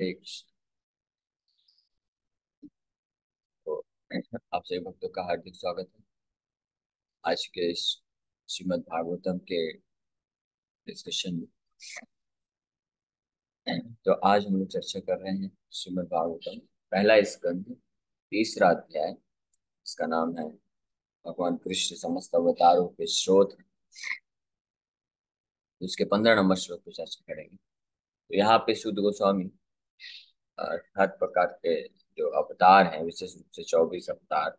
एक तो आप सभी भक्तों का हार्दिक स्वागत है आज के इस श्रीमद् भागवतम के डिस्कशन में। तो आज हम लोग चर्चा कर रहे हैं श्रीमद् भागवतम पहला स्कंद तीसरा अध्याय। इसका नाम है भगवान कृष्ण समस्त अवतारों के स्रोत। उसके 15 नंबर श्लोक पर चर्चा करेंगे। तो यहाँ पे शुद्ध गोस्वामी हर प्रकार के जो अवतार हैं, विशेष रूप से 24 अवतार,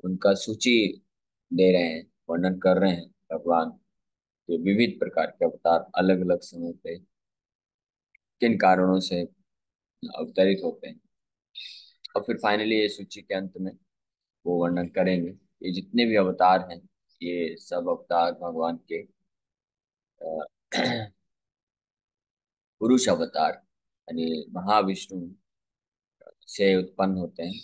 उनका सूची दे रहे हैं, वर्णन कर रहे हैं। भगवान के विविध प्रकार के अवतार अलग अलग समय पे किन कारणों से अवतरित होते हैं, और फिर फाइनली ये सूची के अंत में वो वर्णन करेंगे। ये जितने भी अवतार हैं, ये सब अवतार भगवान के अ, पुरुष अवतार यानी महाविष्णु से उत्पन्न होते हैं।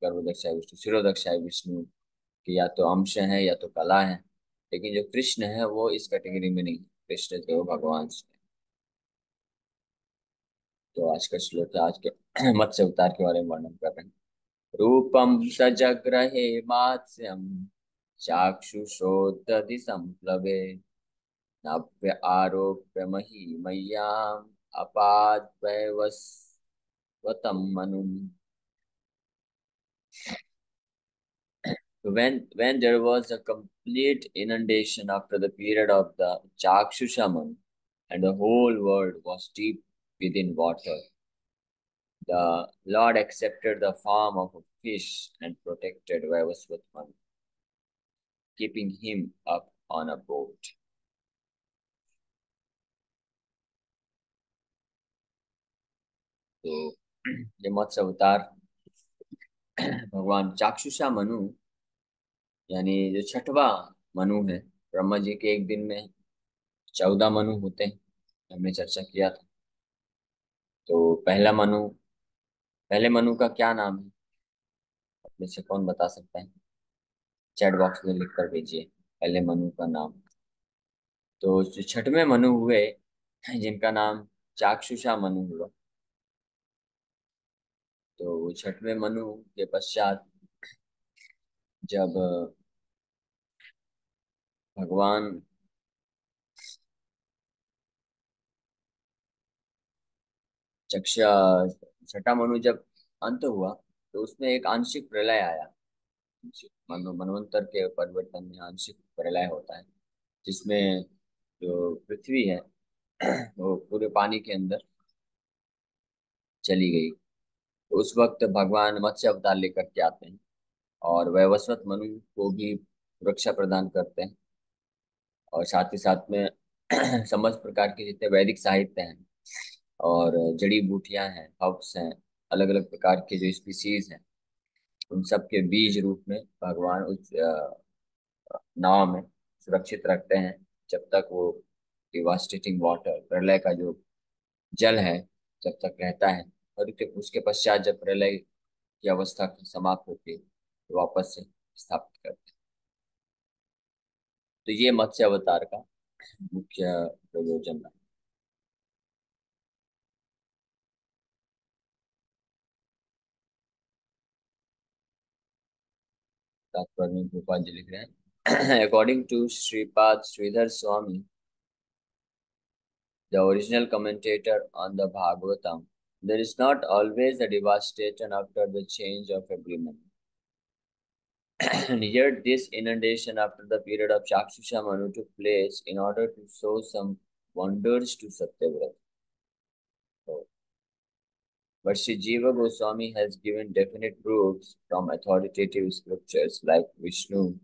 गर्भोदक्षाय विष्णु, शिरोदक्षाय विष्णु की या तो अंश है या तो कला है। लेकिन जो कृष्ण है वो इस कैटेगरी में नहीं है। कृष्ण जो भगवान से। तो आज का श्लोक है, आज के मत्स्य अवतार के बारे में वर्णन कर रहे हैं। रूपम सजग्रहे मात्स्यम चाक्षुषोदधि संप्लवे नव्य आरोप्य महीमय्याम अपाद्वैवस्वतम मनुम। When there was a complete inundation after the period of the Chakshusha, and the whole world was deep within water, the Lord accepted the form of a fish and protected Vaivasvatman, keeping him up on a boat. तो ये मत्स्य अवतार भगवान चाक्षुषा मनु, यानी जो छठवा मनु है। ब्रह्मा जी के एक दिन में 14 मनु होते हैं, हमने चर्चा किया था। तो पहले मनु का क्या नाम है, में से कौन बता सकता है? चैट बॉक्स में लिख कर भेजिए पहले मनु का नाम। तो जो छठवें मनु हुए, जिनका नाम चाक्षुषा मनु हुआ, तो वो छठवें मनु के पश्चात जब भगवान चक्षा छठा मनु जब अंत हुआ, तो उसमें एक आंशिक प्रलय आया। मनवंतर के परिवर्तन में आंशिक प्रलय होता है, जिसमें जो पृथ्वी है वो पूरे पानी के अंदर चली गई। तो उस वक्त भगवान मत्स्य अवतार लेकर के आते हैं और वैवस्वत मनु को भी सुरक्षा प्रदान करते हैं। और साथ ही साथ में समस्त प्रकार के जितने वैदिक साहित्य हैं और जड़ी बूटियां हैं, हर्ब्स हैं, अलग अलग प्रकार के जो स्पीसीज हैं, उन सब के बीज रूप में भगवान उस नाव में सुरक्षित रखते हैं, जब तक वो डिवास्टेटिंग वाटर, प्रलय का जो जल है, जब तक रहता है। और उसके पश्चात जब प्रलय की अवस्था समाप्त होती है, तो वापस से स्थापित करते हैं। तो ये मत्स्य अवतार का मुख्य प्रयोजन है। तात्पर्य में गोपाल जी लिख रहे हैं according to Shripad Shridhar Swami, the original commentator on the Bhagavatam, there is not always a devastation after the change of agreement. And yet, this inundation after the period of Chakshusha Manu took place in order to show some wonders to Satyavrata. But Sri Jiva Goswami has given definite proofs from authoritative scriptures like Vishnu,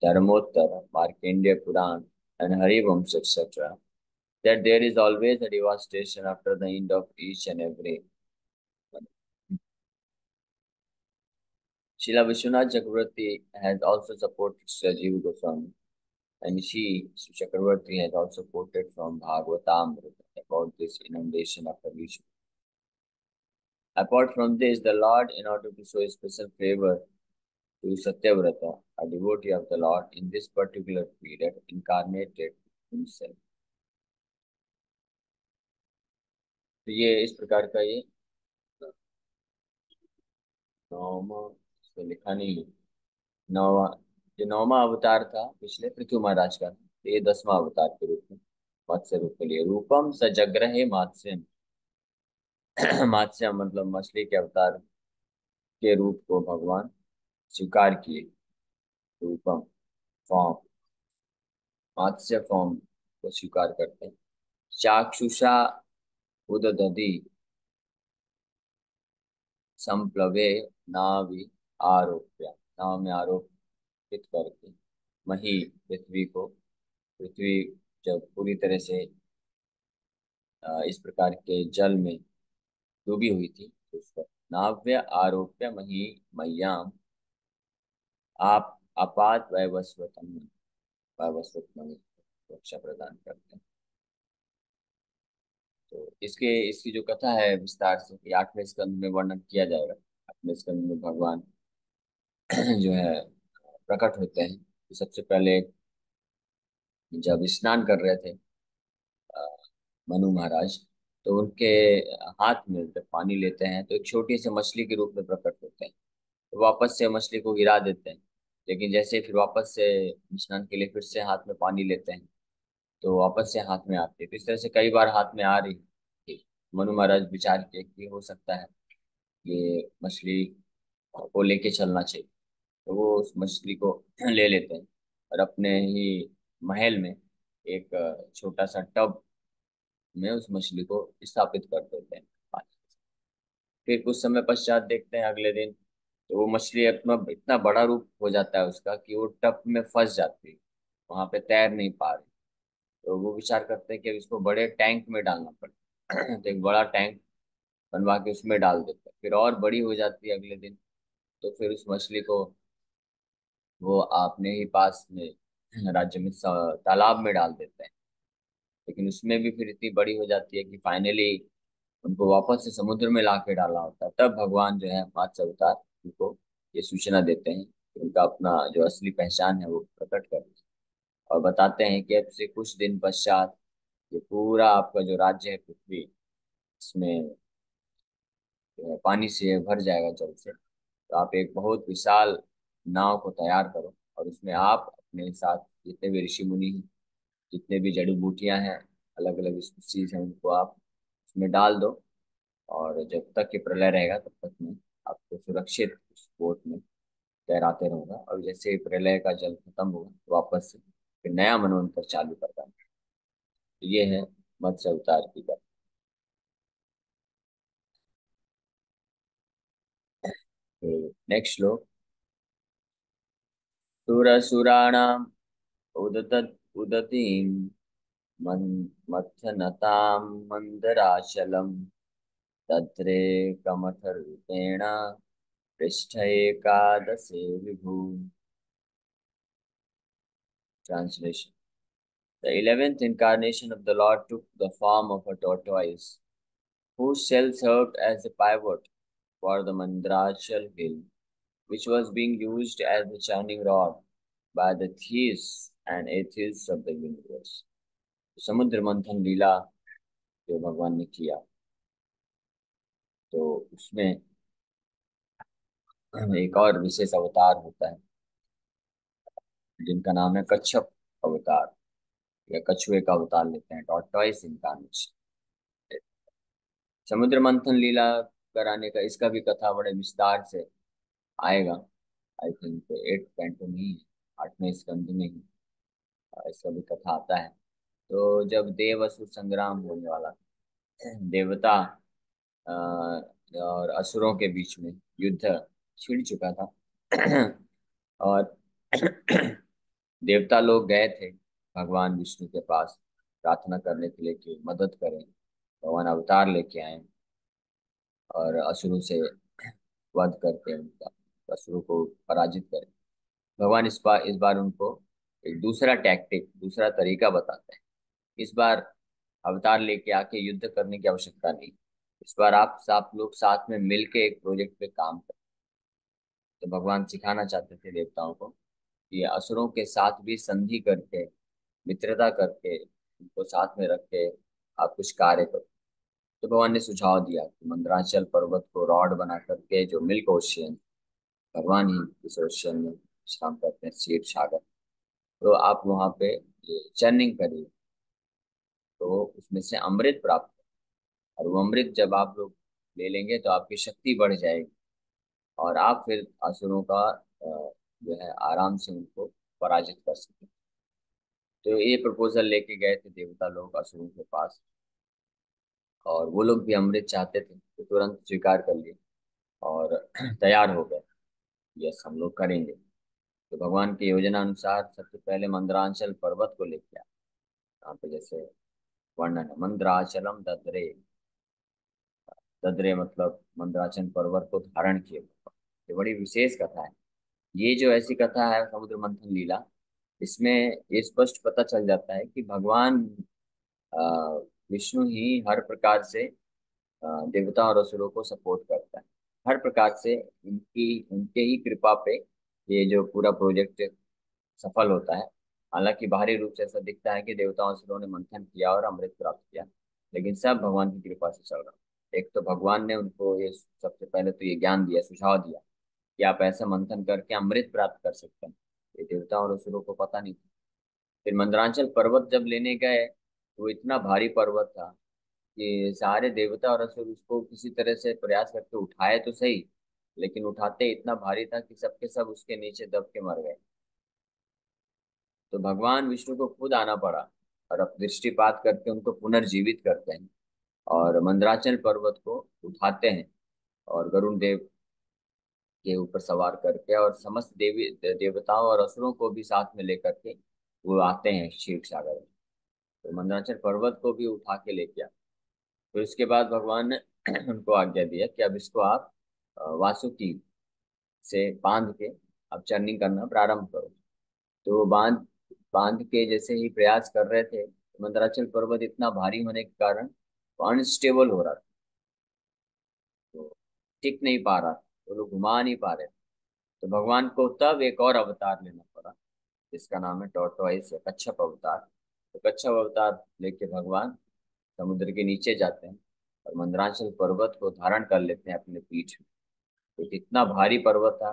Dharmottara, Markandeya Puran, and Harivamsa, etc., that there is always a devastation after the end of each and every one. Srila Vishwanath Chakravarti has also supported Sri Jiva Goswami, and Sri Chakravarti has also quoted from Bhagavatamrita about this inundation after Vishnu. Apart from this, the Lord, in order to show special favor to Satyavrata, a devotee of the Lord, in this particular period, incarnated himself. तो ये इस प्रकार का ये नौवा, इसमें लिखा नहीं है। नौवा, जो नौवा अवतार था पिछले पृथ्वी महाराज का, तो ये 10वां अवतार के रूप में मत्स्य रूप के लिए। रूपम सजग्रहे मात्स्यम। मात्स्य मतलब मछली के अवतार के रूप को भगवान स्वीकार किए। रूपम, फॉर्म, मत्स्य फॉर्म को स्वीकार करते हैं। चाक्षुषा उददधि संप्लवे नाभि आरोप्य, नाव में आरोपित करके वही पृथ्वी को, पृथ्वी जब पूरी तरह से इस प्रकार के जल में डूबी हुई थी, तो उसको नाव्य आरोप्य मही मय्याम आप अपात वैवस्वतम, वैवस्वत में रक्षा प्रदान करते हैं। तो इसके इसकी जो कथा है विस्तार से ये 8वें स्कंद में वर्णन किया जाएगा। 8वें स्कंद में भगवान जो है प्रकट होते हैं। तो सबसे पहले जब स्नान कर रहे थे अ, मनु महाराज, तो उनके हाथ में जब पानी लेते हैं तो एक छोटी सी मछली के रूप में प्रकट होते हैं। तो वापस से मछली को गिरा देते हैं, लेकिन जैसे फिर वापस से स्नान के लिए फिर से हाथ में पानी लेते हैं तो वापस से हाथ में आती है। तो इस तरह से कई बार हाथ में आ रही थी। मनु महाराज विचार किए कि हो सकता है ये मछली को लेके चलना चाहिए। तो वो उस मछली को ले लेते हैं और अपने ही महल में एक छोटा सा टब में उस मछली को स्थापित कर देते हैं। फिर कुछ समय पश्चात देखते हैं अगले दिन, तो वो मछली अपना इतना बड़ा रूप हो जाता है उसका कि वो टब में फंस जाती है, वहां पे तैर नहीं पा रही। तो वो विचार करते हैं कि अब इसको बड़े टैंक में डालना पड़ेगा। तो एक बड़ा टैंक बनवा के उसमें डाल देते हैं। फिर और बड़ी हो जाती है अगले दिन, तो फिर उस मछली को वो अपने ही पास में राज्य में तालाब में डाल देते हैं। लेकिन उसमें भी फिर इतनी बड़ी हो जाती है कि फाइनली उनको वापस से समुद्र में ला के डालना होता है। तब भगवान जो है मत्स्य अवतार उनको ये सूचना देते हैं कि उनका अपना जो असली पहचान है वो प्रकट करते हैं और बताते हैं कि अब से कुछ दिन पश्चात ये पूरा आपका जो राज्य है पृथ्वी, इसमें जो है पानी से भर जाएगा, जल से। तो आप एक बहुत विशाल नाव को तैयार करो और उसमें आप अपने साथ जितने भी ऋषि मुनि हैं, जितने भी जड़ी बूटियां हैं, अलग अलग स्पीसीज हैं, उनको आप उसमें डाल दो। और जब तक ये प्रलय रहेगा तब तक मैं आपको सुरक्षित उस बोट में तैराते रहूंगा, और जैसे ही प्रलय का जल खत्म होगा तो वापस से फिर नया मनवंतर चालू करता है। तो ये है मत्स्य अवतार की कथा। नेक्स्ट श्लोक। सुरसुराणाम उदत उदतीं मथनतां मंदराचलम तत्रे कमठरूपेण पृष्ठ एकादशे विभु। Translation. The 11th incarnation of the Lord took the form of a tortoise, whose shell served as a pivot for the Mandrachal hill, which was being used as the churning rod by the theists and atheists of the universe. समुद्र मंथन लीला जो भगवान ने किया, तो उसमें एक और विशेष अवतार होता है जिनका नाम है कच्छप अवतार, या कछुए का अवतार लेते हैं, टॉर्टॉइस इनकारनेशन। समुद्र मंथन लीला कराने का इसका भी कथा बड़े विस्तार से आएगा। आई थिंक 8th कैंटो में ही, 8वें स्कंद में ही इसका भी कथा आता है। तो जब देव असुर संग्राम होने वाला था, देवता और असुरों के बीच में युद्ध छिड़ चुका था। और देवता लोग गए थे भगवान विष्णु के पास प्रार्थना करने के लिए कि मदद करें। भगवान अवतार लेके आए और असुरों से वध करके उनका, असुरों को पराजित करें। भगवान इस बार उनको एक दूसरा टैक्टिक, दूसरा तरीका बताते हैं। इस बार अवतार लेके आके युद्ध करने की आवश्यकता नहीं। इस बार आप लोग साथ में मिलके एक प्रोजेक्ट पे काम करें। तो भगवान सिखाना चाहते थे देवताओं को कि असुरों के साथ भी संधि करके, मित्रता करके, उनको साथ में रख के आप कुछ कार्य करो। तो भगवान ने सुझाव दिया कि मंदराचल पर्वत को रॉड बना करके, जो मिल्क ओशियन, भगवान ही इस ओशियन में विश्राम करते हैं, क्षीर सागर, तो आप वहाँ पे चर्निंग करिए, तो उसमें से अमृत प्राप्त हो। और वो अमृत जब आप लोग ले लेंगे तो आपकी शक्ति बढ़ जाएगी, और आप फिर असुरों का जो है आराम से उनको पराजित कर सकें। तो ये प्रपोजल लेके गए थे देवता लोग असुरों के पास, और वो लोग भी अमृत चाहते थे, तो तुरंत स्वीकार कर लिए और तैयार हो गए, यस हम लोग करेंगे। तो भगवान की योजना अनुसार सबसे पहले मंदरांचल पर्वत को लेके आए। यहाँ पे जैसे वर्णन है, मंदराचलम ददरे, ददरे मतलब मंदराचल पर्वत को धारण किए। ये बड़ी विशेष कथा है। ये जो ऐसी कथा है समुद्र मंथन लीला, इसमें ये स्पष्ट पता चल जाता है कि भगवान अ, विष्णु ही हर प्रकार से देवता और असुरों को सपोर्ट करता है, हर प्रकार से। उनकी उनके ही कृपा पे ये जो पूरा प्रोजेक्ट सफल होता है। हालांकि बाहरी रूप से ऐसा दिखता है कि देवताओं असुरों ने मंथन किया और अमृत प्राप्त किया, लेकिन सब भगवान की कृपा से चल रहा। एक तो भगवान ने उनको ये सबसे पहले तो ये ज्ञान दिया, सुझाव दिया कि आप ऐसा मंथन करके अमृत प्राप्त कर सकते हैं। ये देवताओं और असुरों को पता नहीं था। फिर मंदरांचल पर्वत जब लेने गए तो वो इतना भारी पर्वत था कि सारे देवता और असुर उसको किसी तरह से प्रयास करके उठाए तो सही, लेकिन उठाते इतना भारी था कि सबके सब उसके नीचे दब के मर गए। तो भगवान विष्णु को खुद आना पड़ा और अब दृष्टिपात करके उनको पुनर्जीवित करते हैं और मंदराचल पर्वत को उठाते हैं, और गरुण देव के ऊपर सवार करके और समस्त देवी देवताओं और असुरों को भी साथ में लेकर के वो आते हैं क्षीर सागर में। तो मंदराचल पर्वत को भी उठा के लेके आए। फिर उसके बाद भगवान ने उनको आज्ञा दिया कि अब इसको आप वासुकी से बांध के अब चर्निंग करना प्रारंभ करो। तो वो बांध बांध के जैसे ही प्रयास कर रहे थे, तो मंदराचल पर्वत इतना भारी होने के कारण वो अनस्टेबल हो रहा था, तो टिक नहीं पा रहा था, तो लोग घुमा नहीं पा रहे थे। तो भगवान को तब एक और अवतार लेना पड़ा, जिसका नाम है टॉर्टोइस या कच्छप अवतार। तो कच्छप अवतार लेके भगवान समुद्र के नीचे जाते हैं और मंदराचल पर्वत को धारण कर लेते हैं अपने पीठ में। तो इतना भारी पर्वत था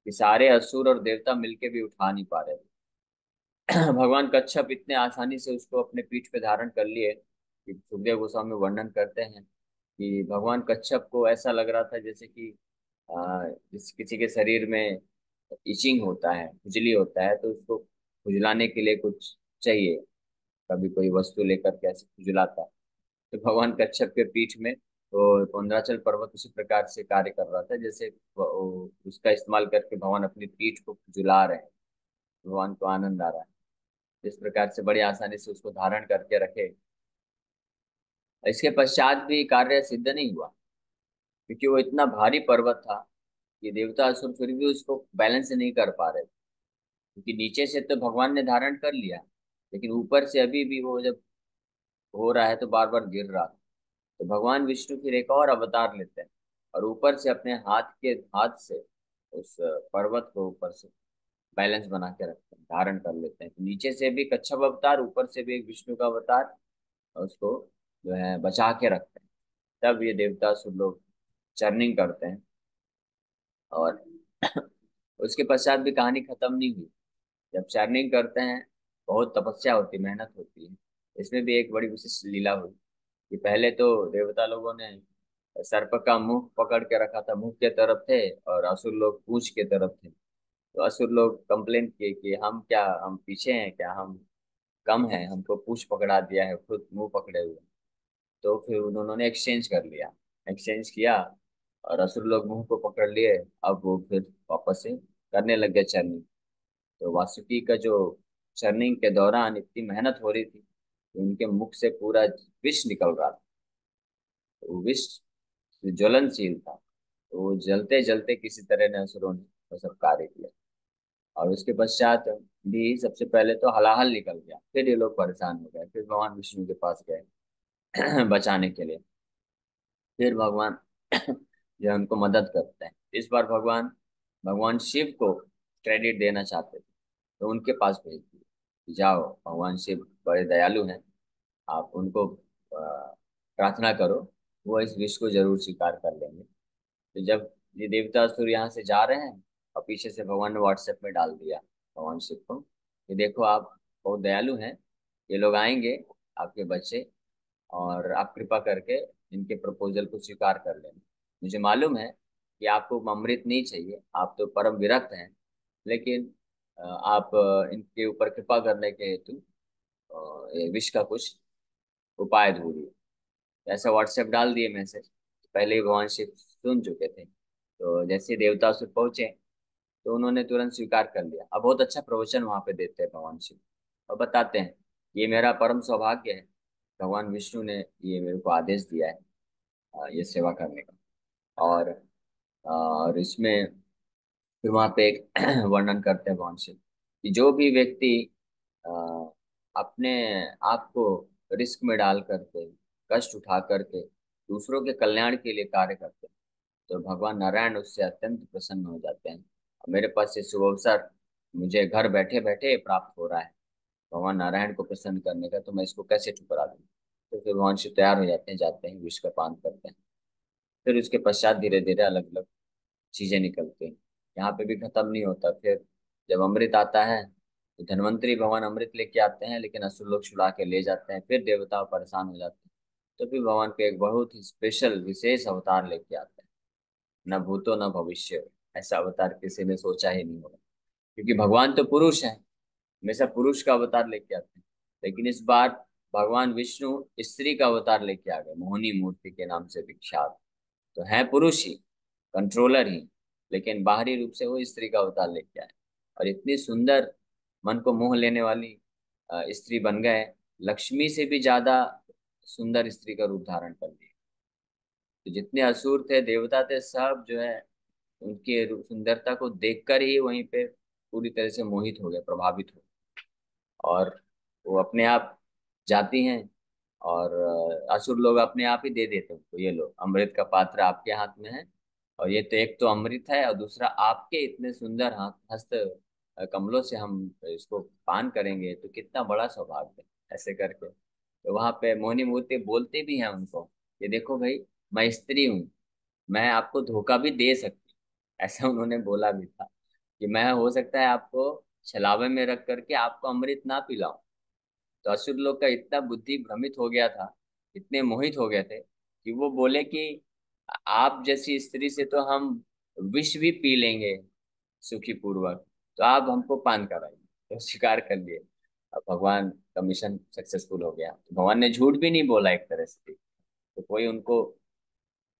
कि सारे असुर और देवता मिलके भी उठा नहीं पा रहे थे। भगवान कच्छप इतने आसानी से उसको अपने पीठ पे धारण कर लिए कि सुखदेव गोस्वामी वर्णन करते हैं कि भगवान कच्छप को ऐसा लग रहा था जैसे कि जिस किसी के शरीर में इचिंग होता है, खुजली होता है, तो उसको खुजलाने के लिए कुछ चाहिए, कभी कोई वस्तु लेकर के ऐसे खुजलाता है। तो भगवान कच्छप के पीठ में तो मंदराचल पर्वत उसी प्रकार से कार्य कर रहा था, जैसे उसका इस्तेमाल करके भगवान अपनी पीठ को खुजला रहे हैं, भगवान को आनंद आ रहा है। इस प्रकार से बड़ी आसानी से उसको धारण करके रखे। इसके पश्चात भी कार्य सिद्ध नहीं हुआ, क्योंकि वो इतना भारी पर्वत था कि देवता असुर फिर भी उसको बैलेंस नहीं कर पा रहे थे। क्योंकि नीचे से तो भगवान ने धारण कर लिया, लेकिन ऊपर से अभी भी वो जब हो रहा है तो बार बार गिर रहा। तो भगवान विष्णु फिर एक और अवतार लेते हैं और ऊपर से अपने हाथ से उस पर्वत को ऊपर से बैलेंस बना के रखते हैं, धारण कर लेते हैं। तो नीचे से भी कच्छप अवतार, ऊपर से भी एक विष्णु का अवतार, और उसको जो है बचा के रखते हैं। तब ये देवता असुर लोग चर्निंग करते हैं। और उसके पश्चात भी कहानी खत्म नहीं हुई। जब चर्निंग करते हैं, बहुत तपस्या होती, मेहनत होती है। इसमें भी एक बड़ी विशिष्ट लीला हुई कि पहले तो देवता लोगों ने सर्प का मुंह पकड़ के रखा था, मुंह के तरफ थे, और असुर लोग पूंछ के तरफ थे। तो असुर लोग कंप्लेन किए कि हम क्या, हम पीछे हैं क्या, हम कम हैं, हमको पूंछ पकड़ा दिया है, खुद मुंह पकड़े हुए। तो फिर उन्होंने एक्सचेंज कर लिया, एक्सचेंज किया, और असुर लोग मुंह को पकड़ लिए। अब वो फिर वापस से करने लग गए चर्निंग। तो वासुकी का जो चर्निंग के दौरान इतनी मेहनत हो रही थी कि उनके मुख से पूरा विष निकल रहा था। तो वो विष ज्वलनशील था, तो वो जलते जलते किसी तरह ने असुरों ने वो सब कार्य किया। और उसके पश्चात भी सबसे पहले तो हलाहल निकल गया, फिर ये लोग परेशान हो गए, फिर भगवान विष्णु के पास गए बचाने के लिए। फिर भगवान जो है उनको मदद करते हैं। इस बार भगवान भगवान शिव को क्रेडिट देना चाहते थे, तो उनके पास भेज दिए कि जाओ, भगवान शिव बड़े दयालु हैं, आप उनको प्रार्थना करो वो इस विष को जरूर स्वीकार कर लेंगे। तो जब ये देवता असुर यहाँ से जा रहे हैं, और पीछे से भगवान ने व्हाट्सएप में डाल दिया भगवान शिव को, कि देखो आप बहुत दयालु हैं, ये लोग आएंगे आपके बच्चे, और आप कृपा करके इनके प्रपोजल को स्वीकार कर लेना। मुझे मालूम है कि आपको अमृत नहीं चाहिए, आप तो परम विरक्त हैं, लेकिन आप इनके ऊपर कृपा करने के हेतु ये विष का कुछ उपाय ढूंढिए। ऐसा व्हाट्सएप डाल दिए मैसेज, पहले ही भगवान शिव सुन चुके थे। तो जैसे ही देवता असुर पहुंचे, तो उन्होंने तुरंत स्वीकार कर लिया। अब बहुत अच्छा प्रवचन वहां पे देते हैं भगवान शिव, और बताते हैं ये मेरा परम सौभाग्य है, भगवान विष्णु ने ये मेरे को आदेश दिया है ये सेवा करने का। और इसमें फिर वहाँ पे एक वर्णन करते हैं भगवान शिव कि जो भी व्यक्ति अ, अपने आप को रिस्क में डाल करके, कष्ट उठा करके दूसरों के कल्याण के लिए कार्य करते हैं, तो भगवान नारायण उससे अत्यंत प्रसन्न हो जाते हैं। और मेरे पास ये शुभ अवसर मुझे घर बैठे बैठे प्राप्त हो रहा है भगवान नारायण को प्रसन्न करने का, तो मैं इसको कैसे ठुकरा दूं। तो फिर भगवान शिव तैयार हो जाते हैं, जाते हैं, विष का पान करते हैं। फिर उसके पश्चात धीरे धीरे अलग अलग चीजें निकलती हैं। यहाँ पे भी खत्म नहीं होता। फिर जब अमृत आता है, तो धन्वंतरी भगवान अमृत लेके आते हैं, लेकिन असुर लोग छुड़ा के ले जाते हैं, फिर देवता परेशान हो जाते हैं। तो फिर भगवान के एक बहुत ही स्पेशल विशेष अवतार लेके आते हैं, न भूतो न भविष्य। ऐसा अवतार किसी ने सोचा ही नहीं होगा, क्योंकि भगवान तो पुरुष है, हमेशा पुरुष का अवतार लेके आते हैं। लेकिन इस बार भगवान विष्णु स्त्री का अवतार लेके आ गए, मोहिनी मूर्ति के नाम से विख्यात। तो है पुरुष ही, कंट्रोलर ही, लेकिन बाहरी रूप से वो स्त्री का अवतार लेके आए, और इतनी सुंदर, मन को मोह लेने वाली स्त्री बन गए। लक्ष्मी से भी ज्यादा सुंदर स्त्री का रूप धारण कर लिया। तो जितने असुर थे, देवता थे, सब जो है उनके सुंदरता को देखकर ही वहीं पे पूरी तरह से मोहित हो गए, प्रभावित हो गए। और वो अपने आप जाती हैं, और असुर लोग अपने आप ही दे देते हैं उनको, ये लो अमृत का पात्र आपके हाथ में है, और ये तो एक तो अमृत है, और दूसरा आपके इतने सुंदर हाथ हस्त कमलों से हम इसको पान करेंगे, तो कितना बड़ा सौभाग्य है। ऐसे करके तो वहां पे मोहिनी मूर्ति बोलते भी हैं उनको, ये देखो भाई, मैं स्त्री हूँ, मैं आपको धोखा भी दे सकती हूँ। ऐसा उन्होंने बोला भी था कि मैं हो सकता है आपको छलावे में रख करके आपको अमृत ना पिलाऊं। तो असुर लोग का इतना बुद्धि भ्रमित हो गया था, इतने मोहित हो गए थे, कि वो बोले कि आप जैसी स्त्री से तो हम विष भी पी लेंगे सुखी पूर्वक, तो आप हमको पान कराइए। तो स्वीकार कर लिए। अब भगवान का मिशन सक्सेसफुल हो गया, तो भगवान ने झूठ भी नहीं बोला एक तरह से। तो कोई उनको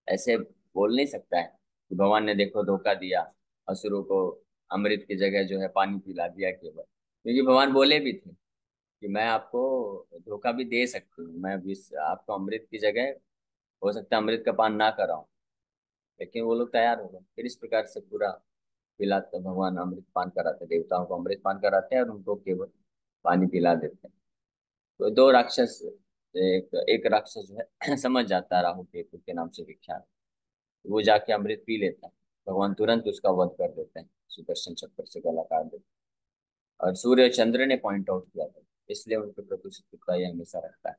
ऐसे बोल नहीं सकता है कि भगवान ने देखो धोखा दिया, असुरों को अमृत की जगह जो है पानी पिला दिया केवल। क्योंकि भगवान बोले भी थे कि मैं आपको धोखा भी दे सकती हूँ, मैं विष आपको अमृत की जगह हो सकता है अमृत का पान ना कराऊं। लेकिन वो लोग तैयार हो गए। फिर इस प्रकार से पूरा पिलाते भगवान, अमृत पान कराते, देवताओं को अमृत पान कराते हैं, और उनको केवल पानी पिला देते हैं। तो दो राक्षस, एक एक राक्षस जो है समझ जाता है, राहु केतु के नाम से विख्यात, वो जाके अमृत पी लेता है। भगवान तुरंत उसका वध कर देते हैं, सुदर्शन चक्र से गला काट देते हैं। और सूर्य चंद्र ने पॉइंट आउट किया था, इसलिए उनके प्रति शत्रुता ये हमेशा रखता है।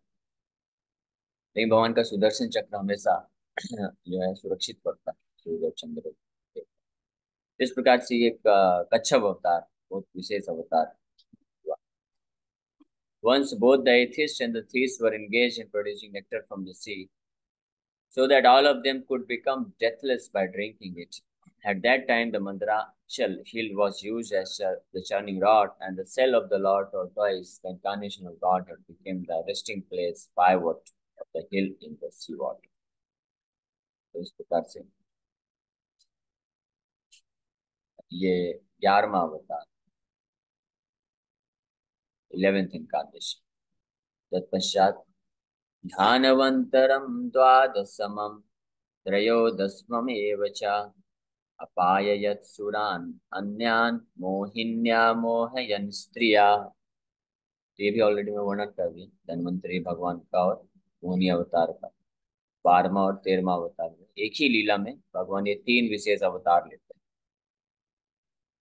लेकिन भगवान का सुदर्शन चक्र हमेशा जो है सुरक्षित करता है सूर्य और चंद्र के। इस प्रकार से ये एक कच्छप अवतार, बहुत विशेष अवतार हुआ। Once both the atheist and the theist were engaged in producing nectar from the sea, so that all of them could become deathless by drinking it. At that time, the Mandrachal hill was used as the churning rod, and the cell of the Lord Tortoise, the incarnation of Godhead, became the resting place pivot of the hill in the sea water. तो इस प्रकार से ये 11वां अवतार, 11th incarnation। तत्पश्चात ध्यानवन्तरं द्वादशमं त्रयोदशममेव च अपाययत्सुरान् अन्यान् मोहिन्या मोहयन् स्त्रिया। तो ये भी ऑलरेडी मैं वर्णन कर दिया धन्वंतरी भगवान का और मोहिनी अवतार का। 12वां और 13वां अवतार में एक ही लीला में भगवान ये तीन विशेष अवतार लेते हैं।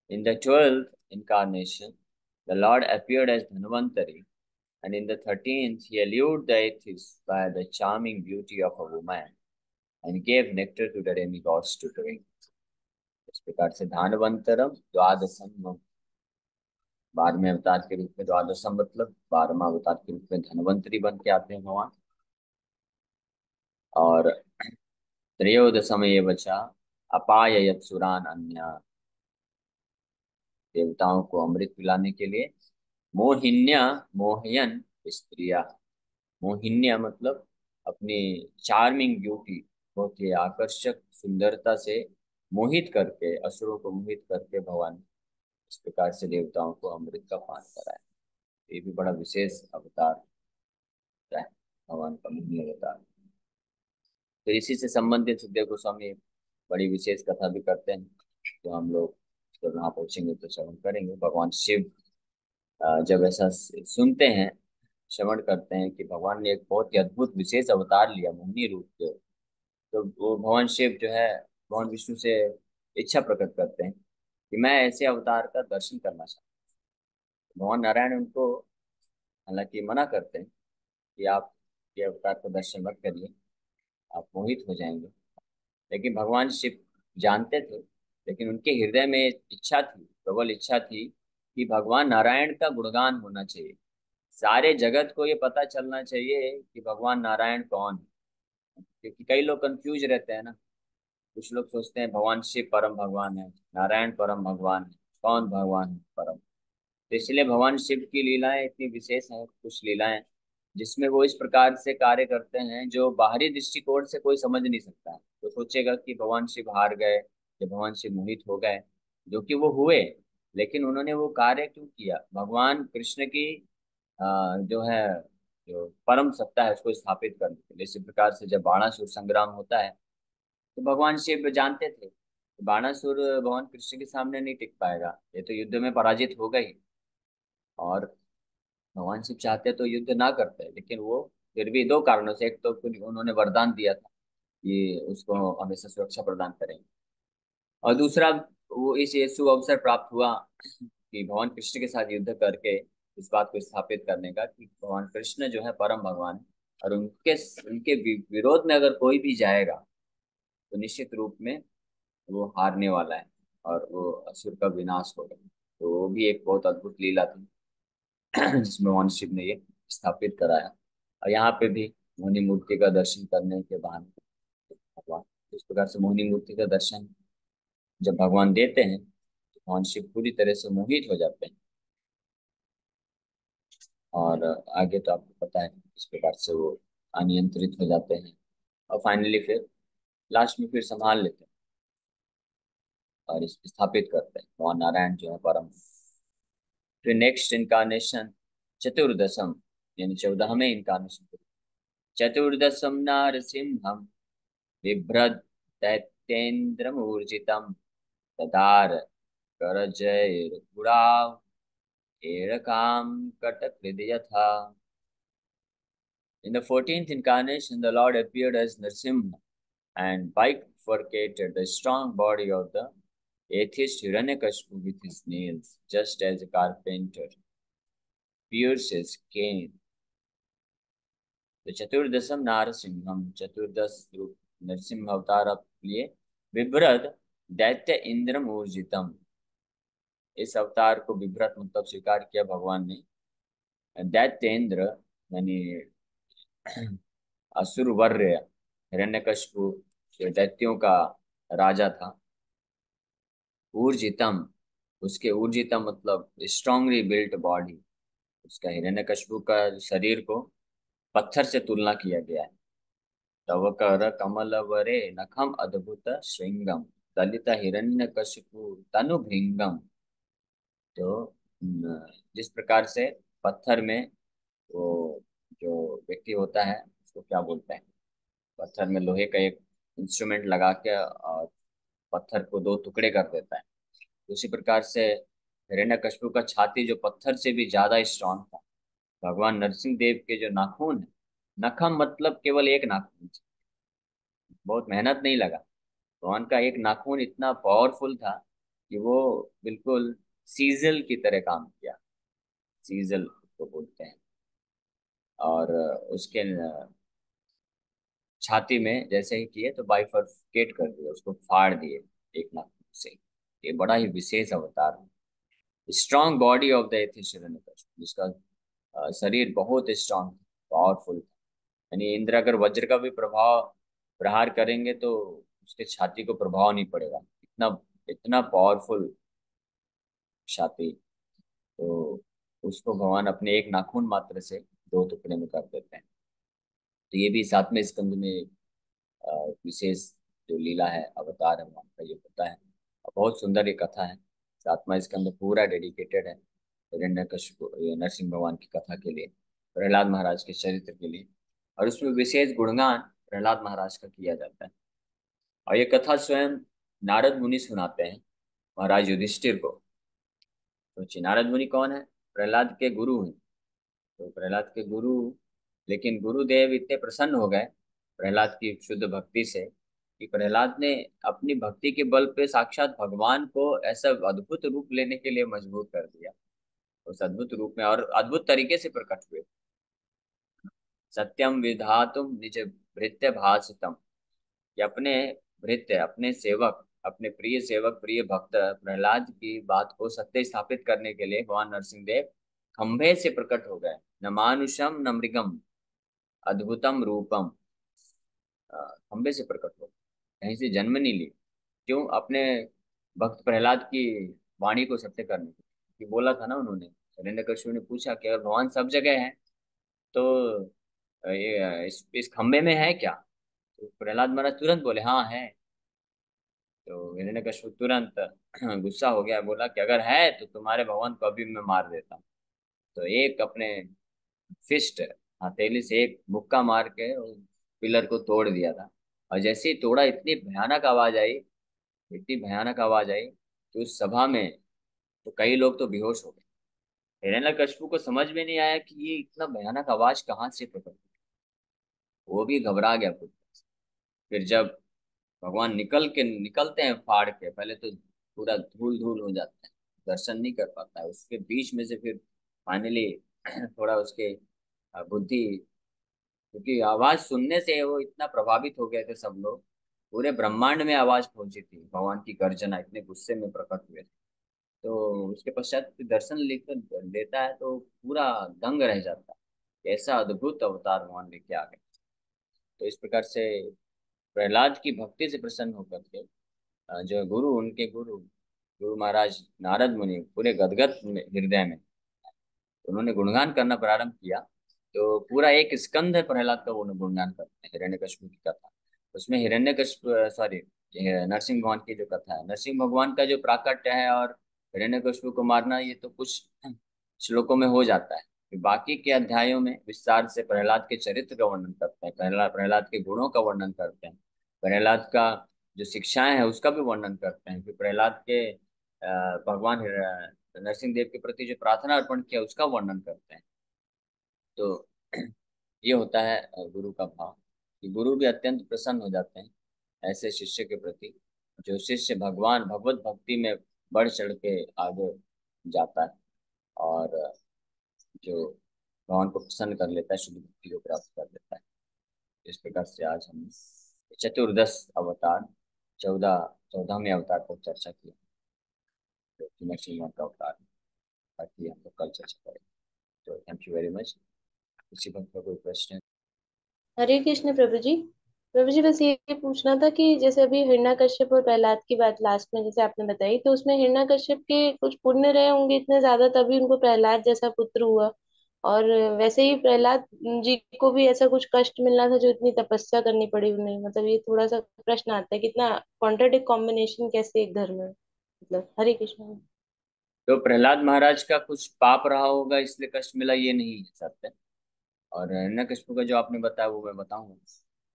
In the 12th incarnation, the Lord appeared as Dhanvantari, and in the 13th, he allured the atheists by the charming beauty of a woman. and gave nectar to the demigods to drink. इस प्रकार से धानवंतरम द्वादशम, 12वें अवतार के रूप में, द्वादशम मतलब 12वां अवतार के रूप में धनवंतरी बन के आते हैं भगवान। और त्रयोदशम ये बचा अपाययत सुरान अन्य, देवताओं को अमृत पिलाने के लिए मोहिन्या मोहयन स्त्रिया। मोहिन्या मतलब अपनी चार्मिंग ब्यूटी, बहुत ही आकर्षक सुंदरता से मोहित करके, असुरों को मोहित करके भगवान इस प्रकार से देवताओं को अमृत का पान कराया। ये भी बड़ा विशेष अवतार है भगवान का, मोहिनी अवतार। तो इसी से संबंधित सुखदेव गोस्वामी बड़ी विशेष कथा भी करते हैं, तो हम लोग जब वहाँ पहुंचेंगे तो श्रवण करेंगे। भगवान शिव जब ऐसा सुनते हैं, श्रवण करते हैं कि भगवान ने एक बहुत ही अद्भुत विशेष अवतार लिया मोहिनी रूप के, तो वो भगवान शिव जो है भगवान विष्णु से इच्छा प्रकट करते हैं कि मैं ऐसे अवतार का दर्शन करना चाहता हूँ। भगवान नारायण उनको हालांकि मना करते हैं कि आप ये अवतार का दर्शन मत करिए, आप मोहित हो जाएंगे। लेकिन भगवान शिव जानते थे, लेकिन उनके हृदय में इच्छा थी, प्रबल इच्छा थी कि भगवान नारायण का गुणगान होना चाहिए, सारे जगत को ये पता चलना चाहिए कि भगवान नारायण कौन है। क्योंकि कई लोग कंफ्यूज रहते हैं ना, कुछ लोग सोचते हैं भगवान शिव परम भगवान है, नारायण परम भगवान है, कौन भगवान है परम। तो इसलिए भगवान शिव की लीलाएं इतनी विशेष हैं, कुछ लीलाएं जिसमें वो इस प्रकार से कार्य करते हैं जो बाहरी दृष्टिकोण से कोई समझ नहीं सकता है। तो सोचेगा कि भगवान शिव हार गए या भगवान शिव मोहित हो गए, जो कि वो हुए। लेकिन उन्होंने वो कार्य क्यों किया? भगवान कृष्ण की जो है, जो परम सत्ता है उसको स्थापित करने के लिए। इसी प्रकार से जब बाणासुर संग्राम होता है तो भगवान शिव जानते थे कि बाणासुर भगवान कृष्ण के सामने नहीं टिक पाएगा, ये तो युद्ध में पराजित हो गई। और भगवान शिव चाहते तो युद्ध ना करते, लेकिन वो फिर भी दो कारणों से, एक तो उन्होंने वरदान दिया था कि उसको हमेशा सुरक्षा प्रदान करेंगे, और दूसरा वो इस ये शुभ अवसर प्राप्त हुआ कि भगवान कृष्ण के साथ युद्ध करके इस बात को स्थापित करने का कि भगवान कृष्ण जो है परम भगवान है, और उनके उनके विरोध में अगर कोई भी जाएगा तो निश्चित रूप में वो हारने वाला है और वो असुर का विनाश होगा। तो वो भी एक बहुत अद्भुत लीला थी जिसमें भगवान शिव ने ये स्थापित कराया। और यहाँ पे भी मोहिनी मूर्ति का दर्शन करने के बहाने भगवान इस प्रकार से मोहिनी मूर्ति का दर्शन जब भगवान देते हैं तो भगवान शिव पूरी तरह से मोहित हो जाते हैं। और आगे तो आपको पता है इस प्रकार से वो अनियंत्रित हो जाते हैं, और फाइनली फिर लास्ट में फिर संभाल लेते हैं और स्थापित करते हैं भगवान नारायण जो है परम। फिर नेक्स्ट इनकारनेशन चतुर्दशम, यानी 14वें इनकारनेशन, चतुर्दशम नारसिंहम बिभ्रद दैत्येन्द्रमूर्जितम ददार करजैर्गुणाव एरकाम कटकृद यथा। In the 14th incarnation, the Lord appeared as Narsimha and bifurcated the strong body of the atheist Hiranyakashipu with his nails, just as a carpenter pierces cane. तो चतुर्दशम नारसिंहम, चतुर्दश रूप नरसिंह अवतार आप लिए, बिभ्रद दैत्य इंद्रम ऊर्जितम, इस अवतार को बिभ्रत मतलब स्वीकार किया भगवान ने। दैत्य इंद्र यानी असुरवर्य हिरण्यकशिपु जो दैत्यों का राजा था, ऊर्जितम, उसके ऊर्जितम मतलब स्ट्रांगली बिल्ट बॉडी, उसका हिरण्यकशिपु का शरीर को पत्थर से तुलना किया गया है। तव कर कमल वरे नखम अद्भुत श्रृंगम दलित हिरण्यकशिपु तनु भृंगम। तो जिस प्रकार से पत्थर में वो जो व्यक्ति होता है उसको क्या बोलते हैं, पत्थर में लोहे का एक इंस्ट्रूमेंट लगा के और पत्थर को दो टुकड़े कर देता है, उसी प्रकार से हिरण्यकशिपु का छाती जो पत्थर से भी ज्यादा स्ट्रांग था। भगवान नरसिंह देव के जो नाखून है, नखम मतलब केवल एक नाखून, बहुत मेहनत नहीं लगा, भगवान का एक नाखून इतना पावरफुल था कि वो बिल्कुल सीजल की तरह काम किया, सीजल उसको बोलते हैं। और उसके छाती में जैसे ही किए तो बाइफरकेट कर दिए, उसको फाड़ दिए एक नाखून से। ये बड़ा ही विशेष अवतार है। Strong body of the atheist Hiranyakashyap, जिसका शरीर बहुत स्ट्रांग, पावरफुल। यानी इंद्र अगर वज्र का भी प्रभाव प्रहार करेंगे तो उसके छाती को प्रभाव नहीं पड़ेगा, इतना इतना पावरफुल छाती। तो उसको भगवान अपने एक नाखून मात्र से दो टुकड़े में कर देते हैं। तो ये भी सातवें स्कंद में विशेष जो लीला है, अवतार है भगवान का, ये होता है। और बहुत सुंदर ये कथा है। सातवां स्कंद पूरा डेडिकेटेड है हिरण्यकशिपु, ये नरसिंह भगवान की कथा के लिए, प्रहलाद महाराज के चरित्र के लिए। और उसमें विशेष गुणगान प्रहलाद महाराज का किया जाता है। और ये कथा स्वयं नारद मुनि सुनाते हैं महाराज युधिष्ठिर को। सोचिए, नारद मुनि कौन है? प्रहलाद के गुरु हैं। तो प्रहलाद के गुरु, लेकिन गुरुदेव इतने प्रसन्न हो गए प्रहलाद की शुद्ध भक्ति से कि प्रहलाद ने अपनी भक्ति के बल पे साक्षात भगवान को ऐसा अद्भुत रूप लेने के लिए मजबूर कर दिया। उस अद्भुत रूप में और अद्भुत तरीके से प्रकट हुए। सत्यम विधातुम निज भृत्य भाषितम, कि अपने भृत्य, अपने सेवक, अपने प्रिय सेवक, प्रिय भक्त प्रहलाद की बात को सत्य स्थापित करने के लिए भगवान नरसिंह देव खंभे से प्रकट हो गए। न मानुषम न मृगम अद्भुतम रूपम। खंबे से प्रकट हो, कहीं से जन्म नहीं ली। क्यों? अपने भक्त प्रहलाद की वाणी को सत्य करने के लिए। कि बोला था ना उन्होंने, हिरण्यकशिपु ने पूछा कि अगर भगवान सब जगह है तो ये इस खंबे में है क्या? तो प्रहलाद महाराज तुरंत बोले हाँ है। तो हिरण्यकशिपु तुरंत गुस्सा हो गया, बोला कि अगर है तो तुम्हारे भगवान को अभी मैं मार देता हूँ। तो एक अपने फिस्ट, हथेली से एक मुक्का मार के पिलर को तोड़ दिया था। और जैसे ही तोड़ा, इतनी भयानक आवाज आई, इतनी भयानक आवाज आई कि उस सभा में तो कई लोग तो बेहोश हो गए। हिरण्यकशिपु को समझ में नहीं आया कि ये इतना भयानक आवाज कहाँ से प्रकट हुई। वो भी घबरा गया खुद। फिर जब भगवान निकलते हैं फाड़ के, पहले तो पूरा धूल धूल हो जाता है, दर्शन नहीं कर पाता है। उसके बीच में से फिर फाइनली थोड़ा उसके बुद्धि, क्योंकि आवाज सुनने से वो इतना प्रभावित हो गए थे सब लोग, पूरे ब्रह्मांड में आवाज पहुंची थी भगवान की गर्जना, इतने गुस्से में प्रकट हुए थे। तो उसके पश्चात फिर दर्शन लेकर देता है तो पूरा दंग रह जाता है, ऐसा अद्भुत अवतार भगवान लेके आ गए। तो इस प्रकार से प्रहलाद की भक्ति से प्रसन्न होकर के जो गुरु, उनके गुरु गुरु महाराज नारद मुनि पूरे गदगद हृदय में उन्होंने गुणगान करना प्रारंभ किया। तो पूरा एक स्कंद है प्रहलाद का, वो गुणगान करते हैं हिरण्यकशिपु की कथा। उसमें हिरण्यकशिपु, सॉरी, नरसिंह भगवान की जो कथा है, नरसिंह भगवान का जो प्राकट्य है और हिरण्यकशिपु को मारना, ये तो कुछ श्लोकों में हो जाता है। फिर बाकी के अध्यायों में विस्तार से प्रहलाद के चरित्र का वर्णन करते हैं, प्रहलाद प्रहलाद के गुणों का वर्णन करते हैं, प्रहलाद का जो शिक्षाएं हैं उसका भी वर्णन करते हैं। फिर प्रहलाद के भगवान नरसिंह देव के प्रति जो प्रार्थना अर्पण किया उसका वर्णन करते हैं। तो ये होता है गुरु का भाव, कि गुरु भी अत्यंत प्रसन्न हो जाते हैं ऐसे शिष्य के प्रति, जो शिष्य भगवान भगवत भक्ति में बढ़ चढ़ के आगे जाता है और जो भगवान को प्रसन्न कर लेता है, शुद्ध भक्ति को प्राप्त कर लेता है। इस प्रकार से आज हम चतुर्दश अवतार, चौदह चौदहवें अवतार पर चर्चा की, जो कि नरसिंह का अवतार है। बाकी हम लोग कल चर्चा करेंगे। तो थैंक यू वेरी मच। किसी पर कोई प्रश्न है? हरे कृष्ण प्रभु जी। प्रभु जी बस ये पूछना था कि जैसे अभी हिरण्यकश्यप और प्रहलाद की बात लास्ट में जैसे आपने बताई, तो उसमें हिरण्यकश्यप के कुछ पुण्य रहे होंगे इतने ज्यादा, तभी उनको प्रहलाद जैसा पुत्र हुआ। और वैसे ही प्रहलाद जी को भी ऐसा कुछ कष्ट मिलना था जो इतनी तपस्या करनी पड़ी उन्हें। मतलब ये थोड़ा सा प्रश्न आता है, कितना कॉन्ट्राडिक्ट कॉम्बिनेशन कैसे एक घर में। मतलब हरे कृष्ण। तो प्रहलाद महाराज का कुछ पाप रहा होगा इसलिए कष्ट मिला, ये नहीं है सत्य। और हिरण्यकशिपु का जो आपने बताया वो मैं बताऊंगा।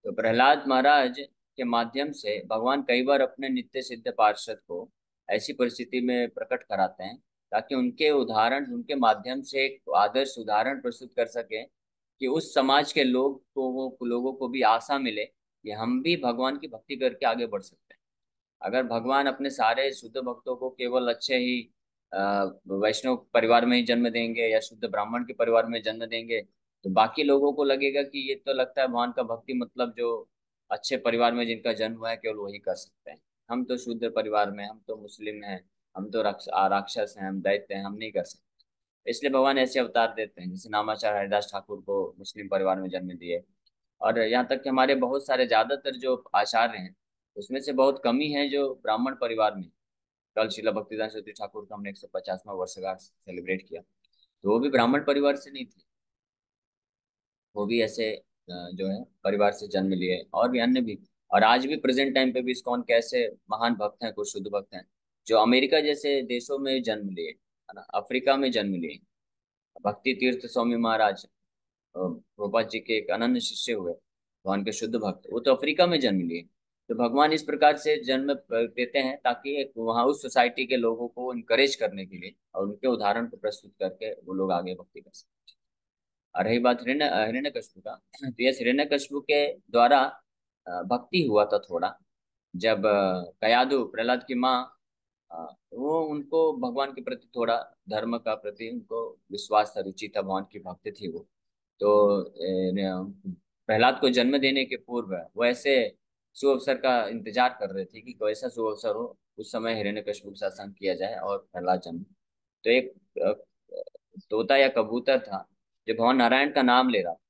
तो प्रहलाद महाराज के माध्यम से भगवान कई बार अपने नित्य सिद्ध पार्षद को ऐसी परिस्थिति में प्रकट कराते हैं ताकि उनके उदाहरण, उनके माध्यम से एक आदर्श उदाहरण प्रस्तुत कर सके, कि उस समाज के लोगों को भी आशा मिले कि हम भी भगवान की भक्ति करके आगे बढ़ सकते हैं। अगर भगवान अपने सारे शुद्ध भक्तों को केवल अच्छे ही वैष्णव परिवार में ही जन्म देंगे या शुद्ध ब्राह्मण के परिवार में जन्म देंगे, तो बाकी लोगों को लगेगा कि ये तो लगता है भगवान का भक्ति मतलब जो अच्छे परिवार में जिनका जन्म हुआ है केवल वही कर सकते हैं। हम तो शूद्र परिवार में, हम तो मुस्लिम हैं, हम तो राक्षस हैं, हम दैत्य हैं, हम नहीं कर सकते। इसलिए भगवान ऐसे अवतार देते हैं, जैसे नामाचार्य हरिदास ठाकुर को मुस्लिम परिवार में जन्म दिए। और यहाँ तक कि हमारे बहुत सारे, ज्यादातर जो आचार्य हैं उसमें से बहुत कमी है जो ब्राह्मण परिवार में। कल शिला भक्तिदान सरस्वती ठाकुर का हमने 150वां वर्षगांठ सेलिब्रेट किया, तो वो भी ब्राह्मण परिवार से नहीं थे। वो भी ऐसे जो है परिवार से जन्म लिए, और भी अन्य भी। और आज भी प्रेजेंट टाइम पे भी इस्कॉन के ऐसे महान भक्त हैं, कुछ शुद्ध भक्त हैं जो अमेरिका जैसे देशों में जन्म लिए, है ना, अफ्रीका में जन्म लिए। भक्ति तीर्थ स्वामी महाराज प्रभुपाद जी के एक अनन्य शिष्य हुए, भगवान के शुद्ध भक्त, वो तो अफ्रीका में जन्म लिए। तो भगवान इस प्रकार से जन्म देते हैं ताकि वहाँ उस सोसाइटी के लोगों को इनकरेज करने के लिए और उनके उदाहरण को प्रस्तुत करके वो लोग आगे भक्ति कर सकें। और रही बात हिरण्यकशिपु का, तो यस, हिरण्यकशिपु के द्वारा भक्ति हुआ था थोड़ा। जब कयादु प्रहलाद की माँ, वो उनको भगवान के प्रति थोड़ा, धर्म का प्रति उनको विश्वास था, रुचि था, भगवान की भक्त थी वो। तो प्रहलाद को जन्म देने के पूर्व वो ऐसे शुभ अवसर का इंतजार कर रहे थे कि कोई ऐसा शुभ अवसर हो उस समय हिरण्यकशिपु के साथ संग किया जाए और प्रहलाद जन्म। तो एक तोता या कबूतर था जो भगवान नारायण का नाम ले रहा था,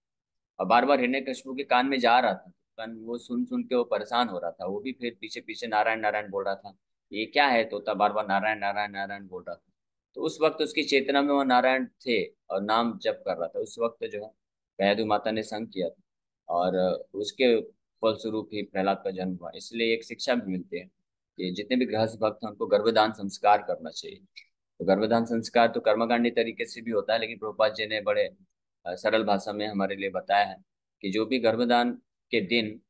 और बार बार हिरण्यकशिपु के कान में जा रहा था। कान वो सुन सुन के वो परेशान हो रहा था, वो भी फिर पीछे पीछे नारायण नारायण बोल रहा था। ये क्या है, तोता बार बार नारायण नारायण नारायण बोल रहा था। तो उस वक्त उसकी चेतना में वो नारायण थे और नाम जप कर रहा था। उस वक्त जो है कैदु माता ने संग किया था, और उसके फलस्वरूप ही प्रहलाद का जन्म हुआ। इसलिए एक शिक्षा भी मिलती है कि जितने भी गृहस्थ भक्त हैं उनको गर्भदान संस्कार करना चाहिए। तो गर्भधान संस्कार तो कर्मकांडी तरीके से भी होता है, लेकिन प्रभुपाद जी ने बड़े सरल भाषा में हमारे लिए बताया है कि जो भी गर्भदान के दिन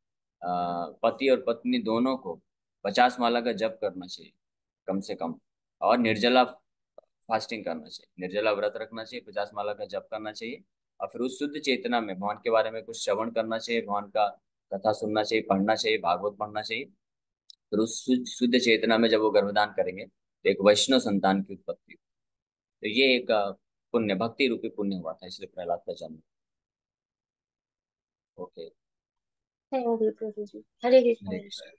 पति और पत्नी दोनों को 50 माला का जप करना चाहिए कम से कम, और निर्जला फास्टिंग करना चाहिए, निर्जला व्रत रखना चाहिए, 50 माला का जप करना चाहिए। और फिर उस शुद्ध चेतना में भगवान के बारे में कुछ श्रवण करना चाहिए, भगवान का कथा सुनना चाहिए, पढ़ना चाहिए, भागवत पढ़ना चाहिए। फिर उस शुद्ध चेतना में जब वो गर्भदान करेंगे तो एक वैष्णव संतान की उत्पत्ति। तो ये एक पुण्य, भक्ति रूपी पुण्य हुआ था, इसलिए प्रहलाद का जन्म। Okay. Thank you Prabhu ji. Hare Krishna Hare Hare Krishna. Krishna.